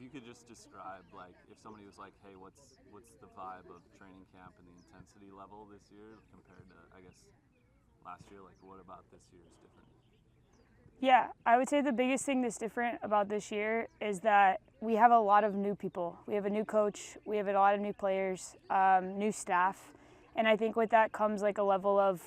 you could just describe, like, if somebody was like, hey, what's the vibe of training camp and the intensity level this year compared to, I guess, last year, like, what about this year is different? Yeah, I would say the biggest thing that's different about this year is that we have a lot of new people. We have a new coach, we have a lot of new players, new staff, and I think with that comes like a level of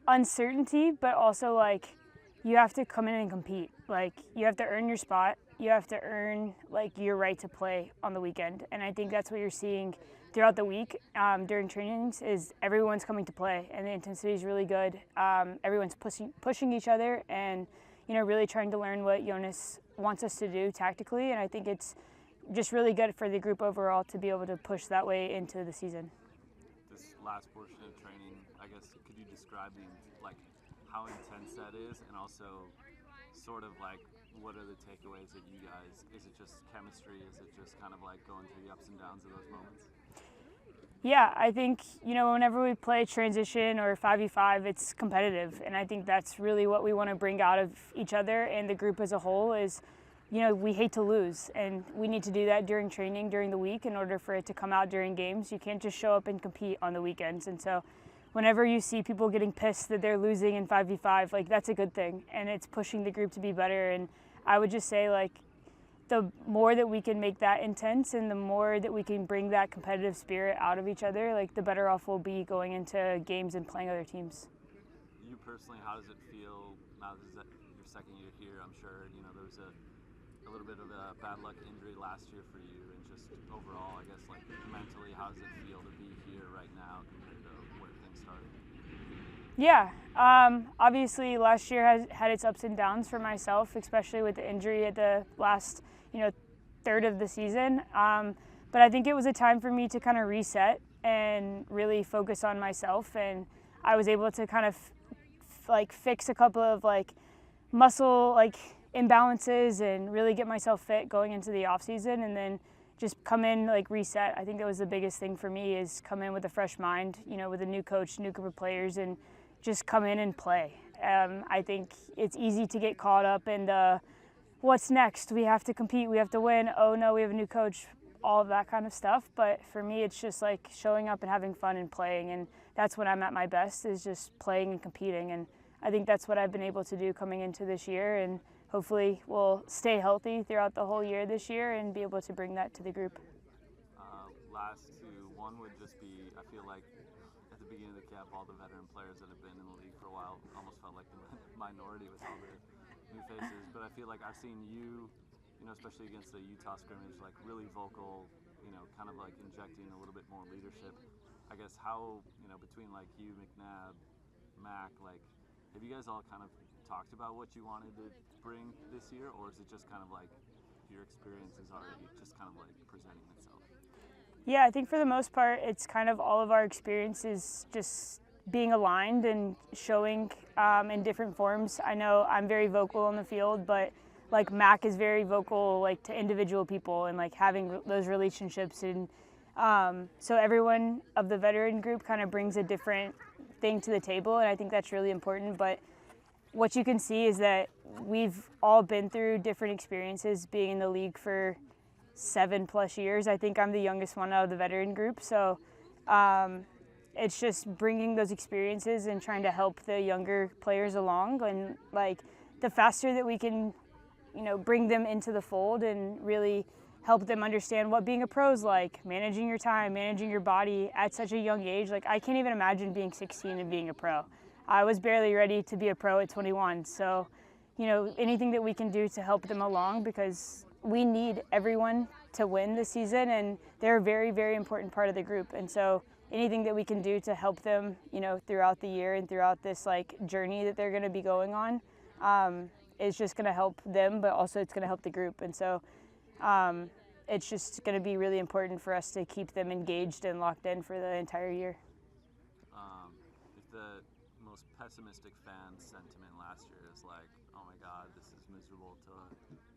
uncertainty, but also like you have to come in and compete. Like you have to earn your spot, you have to earn like your right to play on the weekend, and I think that's what you're seeing throughout the week during trainings is everyone's coming to play and the intensity is really good. Everyone's pushing each other and really trying to learn what Jonas wants us to do tactically, and I think it's just really good for the group overall to be able to push that way into the season. This last portion of training, I guess, could you describe like how intense that is, and also sort of like what are the takeaways that you guys, is it just chemistry, is it just kind of like going through the ups and downs of those moments? Yeah, I think, whenever we play transition or 5v5, it's competitive. And I think that's really what we want to bring out of each other and the group as a whole is, we hate to lose. And we need to do that during training, during the week, in order for it to come out during games. You can't just show up and compete on the weekends. And so whenever you see people getting pissed that they're losing in 5v5, like that's a good thing. And it's pushing the group to be better. And I would just say, like, the more that we can make that intense and the more that we can bring that competitive spirit out of each other, like the better off we'll be going into games and playing other teams. You personally, how does it feel now that your second year here? I'm sure, there was a little bit of a bad luck injury last year for you, and just overall, I guess, like mentally, how does it feel to be here right now compared to where things started? Yeah, obviously last year has had its ups and downs for myself, especially with the injury at the last third of the season. But I think it was a time for me to kind of reset and really focus on myself. And I was able to kind of fix a couple of muscle imbalances and really get myself fit going into the off season, and then just come in reset. I think that was the biggest thing for me, is come in with a fresh mind, with a new coach, new group of players, and just come in and play. I think it's easy to get caught up in the what's next, we have to compete, we have to win, oh no, we have a new coach, all of that kind of stuff. But for me, it's just like showing up and having fun and playing, and that's when I'm at my best, is just playing and competing. And I think that's what I've been able to do coming into this year, and hopefully we'll stay healthy throughout the whole year this year and be able to bring that to the group. Last two, one would just be, I feel like at the beginning of the camp, all the veteran players that have been in the league for a while almost felt like the minority with all the new faces. But I feel like I've seen you, especially against the Utah scrimmage, like really vocal, kind of like injecting a little bit more leadership. I guess how, between like you, McNabb, Mac, like, have you guys all kind of talked about what you wanted to bring this year, or is it just kind of like your experience is already just kind of like presenting itself? Yeah, I think for the most part, it's kind of all of our experiences just being aligned and showing in different forms. I know I'm very vocal on the field, but like Mac is very vocal to individual people and having those relationships. And so everyone of the veteran group kind of brings a different thing to the table, and I think that's really important. But what you can see is that we've all been through different experiences being in the league for 7+ years. I think I'm the youngest one out of the veteran group. So it's just bringing those experiences and trying to help the younger players along. And the faster that we can, bring them into the fold and really help them understand what being a pro is like, managing your time, managing your body at such a young age. I can't even imagine being 16 and being a pro. I was barely ready to be a pro at 21. So, anything that we can do to help them along, because we need everyone to win this season, and they're a very, very important part of the group. And so anything that we can do to help them, throughout the year and throughout this journey that they're going to be going on, is just going to help them, but also it's going to help the group. And so it's just going to be really important for us to keep them engaged and locked in for the entire year. If the most pessimistic fan sentiment last year is like, oh my God, this is miserable to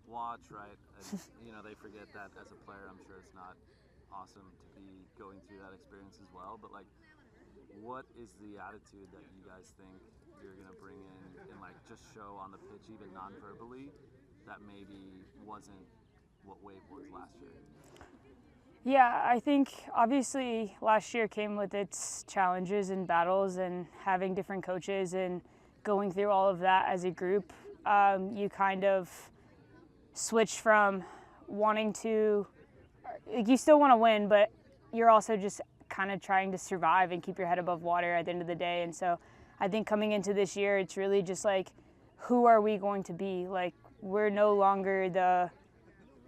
watch, right? And, they forget that as a player, I'm sure it's not awesome to be going through that experience as well. But what is the attitude that you guys think you're going to bring in and just show on the pitch, even non-verbally, that maybe wasn't what Wave was last year? Yeah, I think obviously last year came with its challenges and battles and having different coaches and going through all of that as a group. You kind of switch from wanting to, like, you still want to win, but you're also just kind of trying to survive and keep your head above water at the end of the day. And so I think coming into this year, it's really just like, who are we going to be? Like, we're no longer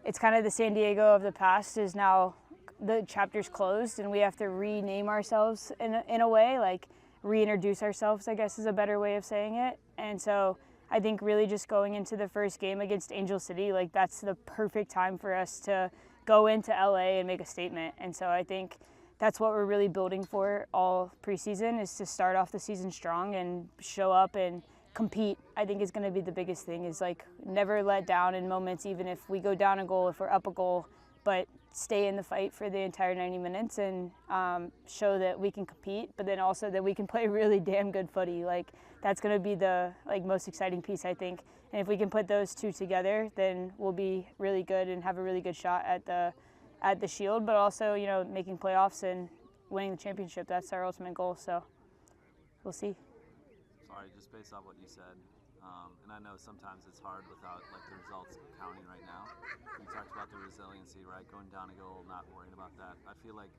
it's kind of the San Diego of the past is now the chapter's closed, and we have to rename ourselves in a way, like reintroduce ourselves, I guess is a better way of saying it. And so I think really just going into the first game against Angel City, like that's the perfect time for us to go into LA and make a statement. And so I think that's what we're really building for all preseason, is to start off the season strong and show up and compete. I think is going to be the biggest thing, is like never let down in moments, even if we go down a goal, if we're up a goal, but stay in the fight for the entire 90 minutes and show that we can compete, but then also that we can play really damn good footy. Like that's going to be the most exciting piece, I think. And if we can put those two together, then we'll be really good and have a really good shot at the Shield, but also, you know, making playoffs and winning the championship. That's our ultimate goal. So we'll see. Sorry, just based off what you said, and I know sometimes it's hard without like the results counting right now. You talked about the resiliency, right? Going down a goal, not worrying about that. I feel like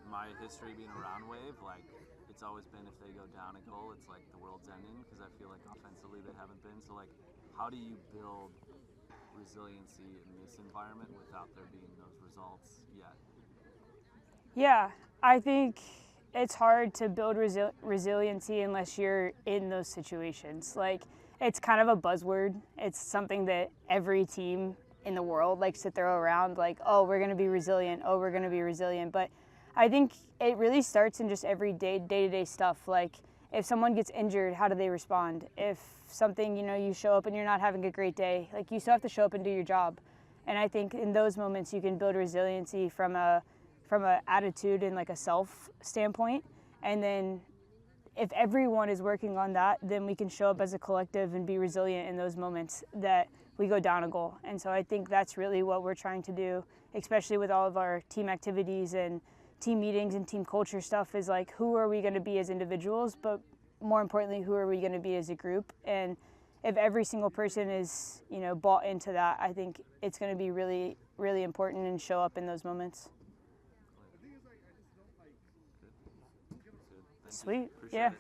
my history being around Wave, like it's always been if they go down a goal, it's like the world's ending, because I feel like offensively they haven't been. So like, how do you build resiliency in this environment without there being those results yet? Yeah, I think it's hard to build resiliency unless you're in those situations. Like, it's kind of a buzzword. It's something that every team in the world likes to throw around, like, oh, we're going to be resilient. Oh, we're going to be resilient. But I think it really starts in just every day-to-day stuff. Like, if someone gets injured, how do they respond? If something, you know, you show up and you're not having a great day, like, you still have to show up and do your job. And I think in those moments you can build resiliency from a attitude and like a self standpoint. And then if everyone is working on that, then we can show up as a collective and be resilient in those moments that we go down a goal. And so I think that's really what we're trying to do, especially with all of our team activities and team meetings and team culture stuff, is like, who are we going to be as individuals, but more importantly, who are we going to be as a group? And if every single person is, you know, bought into that, I think it's going to be really, really important and show up in those moments. Sweet. Yeah.